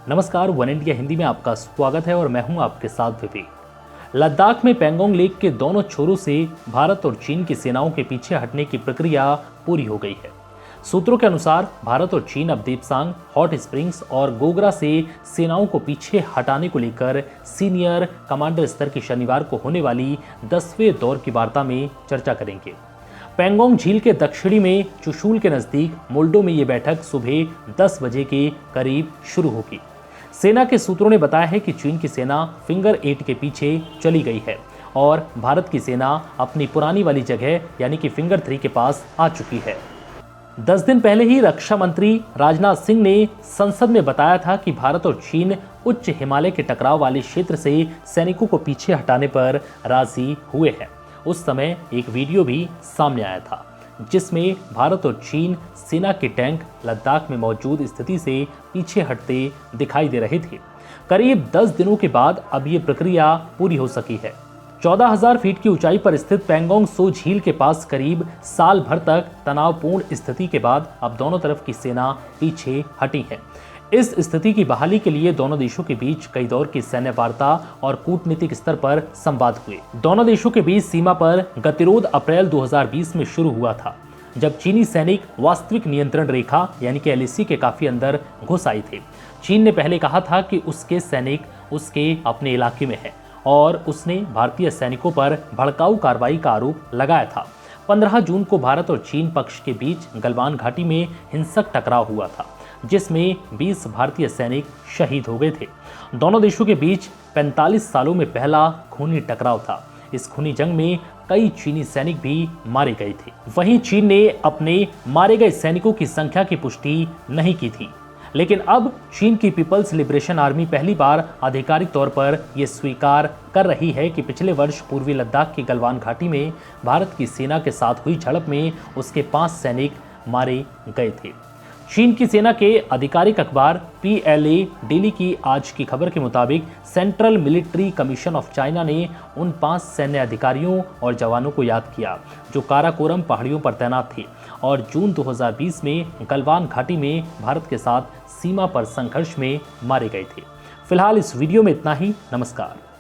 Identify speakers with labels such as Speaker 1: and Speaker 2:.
Speaker 1: नमस्कार, one India Hindi में आपका स्वागत है और मैं हूं आपके साथ विवेक। लद्दाख में पैंगोंग लेक के दोनों छोरों से भारत और चीन की सेनाओं के पीछे हटने की प्रक्रिया पूरी हो गई है। सूत्रों के अनुसार भारत और चीन अब देपसांग, हॉट स्प्रिंग्स और गोगरा से सेनाओं को पीछे हटाने को लेकर सीनियर कमांडर स्तर की शनिवार को होने वाली 10वें दौर की वार्ता में चर्चा करेंगे। पैंगोंग झील के दक्षिणी में चुशूल के नजदीक मोल्डो में ये बैठक सुबह 10 बजे के करीब शुरू होगी। सेना के सूत्रों ने बताया है कि चीन की सेना फिंगर 8 के पीछे चली गई है और भारत की सेना अपनी पुरानी वाली जगह यानी कि फिंगर 3 के पास आ चुकी है। 10 दिन पहले ही रक्षा मंत्री राजनाथ सिंह ने संसद में बताया था कि भारत और चीन उच्च हिमालय के टकराव वाले क्षेत्र से सैनिकों को पीछे हटाने पर राजी हुए हैं। उस समय एक वीडियो भी सामने आया था जिसमें भारत और चीन सेना के टैंक लद्दाख में मौजूद स्थिति से पीछे हटते दिखाई दे रहे थे। करीब 10 दिनों के बाद अब ये प्रक्रिया पूरी हो सकी है। 14,000 फीट की ऊंचाई पर स्थित पैंगोंग सो झील के पास करीब साल भर तक तनावपूर्ण स्थिति के बाद अब दोनों तरफ की सेना पीछे हटी है। इस स्थिति की बहाली के लिए दोनों देशों के बीच कई दौर की सैन्य वार्ता और कूटनीतिक स्तर पर संवाद हुए। दोनों देशों के बीच सीमा पर गतिरोध अप्रैल 2020 में शुरू हुआ था, जब चीनी सैनिक वास्तविक नियंत्रण रेखा यानी कि LAC के काफी अंदर घुस आए थे। चीन ने पहले कहा था कि उसके सैनिक उसके अपने इलाके में है और उसने भारतीय सैनिकों पर भड़काऊ कार्रवाई का आरोप लगाया था। 15 जून को भारत और चीन पक्ष के बीच गलवान घाटी में हिंसक टकराव हुआ था, जिसमें 20 भारतीय सैनिक शहीद हो गए थे। दोनों देशों के बीच 45 सालों में पहला खूनी टकराव था। इस खूनी जंग में कई चीनी सैनिक भी मारे गए थे। वहीं चीन ने अपने मारे गए सैनिकों की संख्या की पुष्टि नहीं की थी, लेकिन अब चीन की पीपल्स लिबरेशन आर्मी पहली बार आधिकारिक तौर पर यह स्वीकार कर रही है कि पिछले वर्ष पूर्वी लद्दाख की गलवान घाटी में भारत की सेना के साथ हुई झड़प में उसके 5 सैनिक मारे गए थे। चीन की सेना के आधिकारिक अखबार PLA डेली की आज की खबर के मुताबिक central military commission of China ने उन 5 सैन्य अधिकारियों और जवानों को याद किया जो काराकोरम पहाड़ियों पर तैनात थे और जून 2020 में गलवान घाटी में भारत के साथ सीमा पर संघर्ष में मारे गए थे। फिलहाल इस वीडियो में इतना ही। नमस्कार।